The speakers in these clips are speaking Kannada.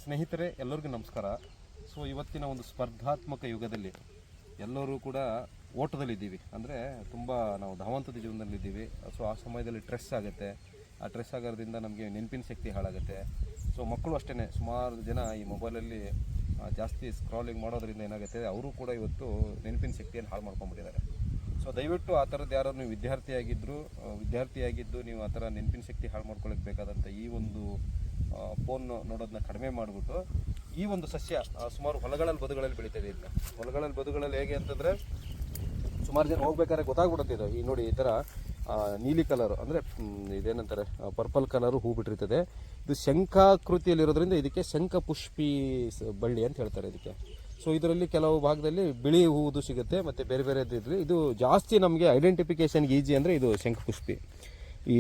ಸ್ನೇಹಿತರೆ ಎಲ್ಲರಿಗೂ ನಮಸ್ಕಾರ. ಸೊ ಇವತ್ತಿನ ಒಂದು ಸ್ಪರ್ಧಾತ್ಮಕ ಯುಗದಲ್ಲಿ ಎಲ್ಲರೂ ಕೂಡ ಓಟದಲ್ಲಿದ್ದೀವಿ. ಅಂದರೆ ತುಂಬ ನಾವು ಧಾವಂತದ ಜೀವನದಲ್ಲಿದ್ದೀವಿ. ಸೊ ಆ ಸಮಯದಲ್ಲಿ ಸ್ಟ್ರೆಸ್ ಆಗುತ್ತೆ. ಆ ಸ್ಟ್ರೆಸ್ ಆಗೋದ್ರಿಂದ ನಮಗೆ ನೆನಪಿನ ಶಕ್ತಿ ಹಾಳಾಗುತ್ತೆ. ಸೊ ಮಕ್ಕಳು ಅಷ್ಟೇ, ಸುಮಾರು ಜನ ಈ ಮೊಬೈಲಲ್ಲಿ ಜಾಸ್ತಿ ಸ್ಕ್ರಾಲಿಂಗ್ ಮಾಡೋದ್ರಿಂದ ಏನಾಗುತ್ತೆ, ಅವರು ಕೂಡ ಇವತ್ತು ನೆನಪಿನ ಶಕ್ತಿಯನ್ನು ಹಾಳು ಮಾಡ್ಕೊಂಡ್ಬಿಟ್ಟಿದ್ದಾರೆ. ಸೊ ದಯವಿಟ್ಟು ಆ ಥರದ್ದು ಯಾರು ನೀವು ವಿದ್ಯಾರ್ಥಿಯಾಗಿದ್ದು ನೀವು ಆ ಥರ ನೆನಪಿನ ಶಕ್ತಿ ಹಾಳು ಮಾಡ್ಕೊಳ್ಳೋಕ್ಕೆ ಬೇಕಾದಂಥ ಈ ಒಂದು ಫೋನ್ ನೋಡೋದನ್ನ ಕಡಿಮೆ ಮಾಡಿಬಿಟ್ಟು ಈ ಒಂದು ಸಸ್ಯ ಸುಮಾರು ಹೊಲಗಳಲ್ಲಿ ಬೆಳೀತದೆ. ಇದನ್ನ ಹೊಲಗಳಲ್ಲಿ ಹೇಗೆ ಅಂತಂದರೆ ಸುಮಾರು ಜನ ಹೋಗ್ಬೇಕಾದ್ರೆ ಗೊತ್ತಾಗ್ಬಿಡುತ್ತೆ. ಈ ನೋಡಿ ಈ ಥರ ನೀಲಿ ಕಲರು ಅಂದರೆ ಇದೇನಂತಾರೆ ಪರ್ಪಲ್ ಕಲರು ಹೂ ಬಿಟ್ಟಿರ್ತದೆ. ಇದು ಶಂಖಾಕೃತಿಯಲ್ಲಿರೋದ್ರಿಂದ ಇದಕ್ಕೆ ಶಂಖಪುಷ್ಪಿ ಬಳ್ಳಿ ಅಂತ ಹೇಳ್ತಾರೆ ಇದಕ್ಕೆ. ಸೊ ಇದರಲ್ಲಿ ಕೆಲವು ಭಾಗದಲ್ಲಿ ಬಿಳಿ ಹೂವುದು ಸಿಗುತ್ತೆ ಮತ್ತು ಬೇರೆ ಬೇರೆದಿದ್ರೆ ಇದು ಜಾಸ್ತಿ ನಮಗೆ ಐಡೆಂಟಿಫಿಕೇಷನ್ಗೆ ಈಜಿ ಅಂದರೆ ಇದು ಶಂಖಪುಷ್ಪಿ, ಈ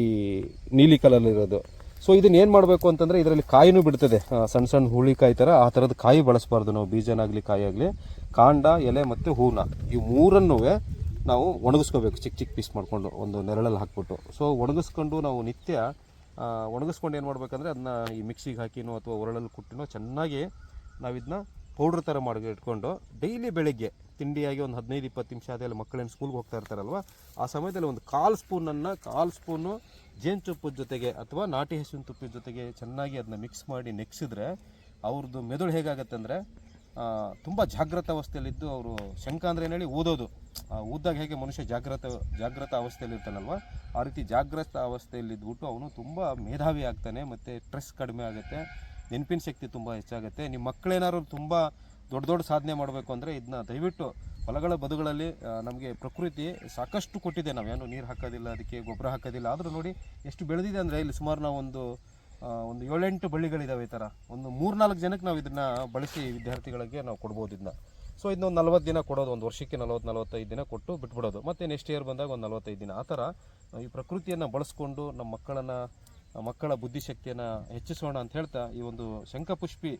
ನೀಲಿ ಕಲರ್ಲಿರೋದು. ಸೊ ಇದನ್ನ ಏನು ಮಾಡಬೇಕು ಅಂತಂದರೆ ಇದರಲ್ಲಿ ಕಾಯಿನೂ ಬಿಡ್ತದೆ, ಸಣ್ಣ ಸಣ್ಣ ಹುಳಿಕಾಯಿ ಥರ. ಆ ಥರದ ಕಾಯಿ ಬಳಸಬಾರ್ದು ನಾವು, ಬೀಜನಾಗಲಿ ಕಾಯಿ ಆಗಲಿ. ಕಾಂಡ, ಎಲೆ ಮತ್ತು ಹೂನ ಈ ಮೂರನ್ನೂ ನಾವು ಒಣಗಿಸ್ಕೋಬೇಕು, ಚಿಕ್ಕ ಚಿಕ್ಕ ಪೀಸ್ ಮಾಡಿಕೊಂಡು ಒಂದು ನೆರಳಲ್ಲಿ ಹಾಕ್ಬಿಟ್ಟು. ಸೊ ಒಣಗಿಸ್ಕೊಂಡು ನಾವು ನಿತ್ಯ ಒಣಗಿಸ್ಕೊಂಡು ಏನು ಮಾಡಬೇಕಂದ್ರೆ ಅದನ್ನ ಈ ಮಿಕ್ಸಿಗೆ ಹಾಕಿನೋ ಅಥವಾ ಒರಳಲ್ಲಿ ಕುಟ್ಟಿನೋ ಚೆನ್ನಾಗಿ ನಾವು ಇದನ್ನ ಪೌಡ್ರ್ ಥರ ಮಾಡಿ ಇಟ್ಕೊಂಡು ಡೈಲಿ ಬೆಳಗ್ಗೆ ತಿಂಡಿಯಾಗಿ ಒಂದು 15-20 ನಿಮಿಷ ಅದೆಲ್ಲ ಮಕ್ಕಳೇನು ಸ್ಕೂಲ್ಗೆ ಹೋಗ್ತಾ ಇರ್ತಾರಲ್ವ, ಆ ಸಮಯದಲ್ಲಿ ಒಂದು ಕಾಲು ಸ್ಪೂನು ಜೇನುತುಪ್ಪದ ಜೊತೆಗೆ ಅಥವಾ ನಾಟಿ ಹಸುವಿನ ತುಪ್ಪದ ಜೊತೆಗೆ ಚೆನ್ನಾಗಿ ಅದನ್ನ ಮಿಕ್ಸ್ ಮಾಡಿ ನೆಕ್ಸಿದ್ರೆ ಅವ್ರದ್ದು ಮೆದುಳು ಹೇಗಾಗತ್ತೆ ಅಂದರೆ ತುಂಬ ಜಾಗೃತ ಅವಸ್ಥೆಯಲ್ಲಿದ್ದು, ಅವರು ಶಂಕ ಅಂದರೆ ಏನು ಹೇಳಿ ಊದೋದು, ಊದಾಗ ಹೇಗೆ ಮನುಷ್ಯ ಜಾಗೃತ ಅವಸ್ಥೆಯಲ್ಲಿ ಇರ್ತಾನಲ್ವ, ಆ ರೀತಿ ಜಾಗೃತ ಅವಸ್ಥೆಯಲ್ಲಿದ್ದುಬಿಟ್ಟು ಅವನು ತುಂಬ ಮೇಧಾವಿ ಆಗ್ತಾನೆ ಮತ್ತು ಸ್ಟ್ರೆಸ್ ಕಡಿಮೆ ಆಗುತ್ತೆ, ನೆನಪಿನ ಶಕ್ತಿ ತುಂಬ ಹೆಚ್ಚಾಗುತ್ತೆ. ನಿಮ್ಮ ಮಕ್ಕಳೇನಾದ್ರು ತುಂಬ ದೊಡ್ಡ ಸಾಧನೆ ಮಾಡಬೇಕು ಅಂದರೆ ಇದನ್ನ ದಯವಿಟ್ಟು ಹೊಲಗಳ ಬದುಗಳಲ್ಲಿ ನಮಗೆ ಪ್ರಕೃತಿ ಸಾಕಷ್ಟು ಕೊಟ್ಟಿದೆ. ನಾವೇನು ನೀರು ಹಾಕೋದಿಲ್ಲ, ಅದಕ್ಕೆ ಗೊಬ್ಬರ ಹಾಕೋದಿಲ್ಲ, ಆದರೂ ನೋಡಿ ಎಷ್ಟು ಬೆಳೆದಿದೆ ಅಂದರೆ ಇಲ್ಲಿ ಸುಮಾರು ನಾವು ಒಂದು 7-8 ಬಳ್ಳಿಗಳಿದ್ದಾವೆ. ಈ ಥರ ಒಂದು 3-4 ಜನಕ್ಕೆ ನಾವು ಇದನ್ನು ಬಳಸಿ ವಿದ್ಯಾರ್ಥಿಗಳಿಗೆ ನಾವು ಕೊಡ್ಬೋದು ಇದನ್ನ. ಸೊ ಇದನ್ನ ಒಂದು 40 ದಿನ ಕೊಡೋದು, ಒಂದು ವರ್ಷಕ್ಕೆ 40-45 ದಿನ ಕೊಟ್ಟು ಬಿಟ್ಬಿಡೋದು, ಮತ್ತು ನೆಕ್ಸ್ಟ್ ಇಯರ್ ಬಂದಾಗ ಒಂದು 45 ದಿನ. ಆ ಥರ ಈ ಪ್ರಕೃತಿಯನ್ನು ಬಳಸ್ಕೊಂಡು ನಮ್ಮ ಮಕ್ಕಳ ಬುದ್ಧಿಶಕ್ತಿಯನ್ನು ಹೆಚ್ಚಿಸೋಣ ಅಂತ ಹೇಳ್ತಾ ಈ ಒಂದು ಶಂಖಪುಷ್ಪಿ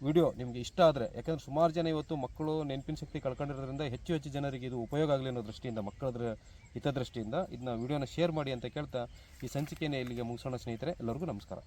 ವಿಡಿಯೋ ನಿಮಗೆ ಇಷ್ಟ ಆದರೆ, ಯಾಕಂದರೆ ಸುಮಾರು ಜನ ಇವತ್ತು ಮಕ್ಕಳು ನೆನಪಿನ ಶಕ್ತಿ ಕಳ್ಕೊಂಡಿರೋದ್ರಿಂದ ಹೆಚ್ಚು ಜನರಿಗೆ ಇದು ಉಪಯೋಗ ಆಗಲಿ ಅನ್ನೋ ದೃಷ್ಟಿಯಿಂದ, ಮಕ್ಕಳ ಹಿತದೃಷ್ಟಿಯಿಂದ ಇದನ್ನ ವಿಡಿಯೋನ ಶೇರ್ ಮಾಡಿ ಅಂತ ಕೇಳ್ತಾ ಈ ಸಂಚಿಕೆಯನ್ನು ಇಲ್ಲಿಗೆ ಮುಗಿಸೋಣ ಸ್ನೇಹಿತರೆ. ಎಲ್ಲರಿಗೂ ನಮಸ್ಕಾರ.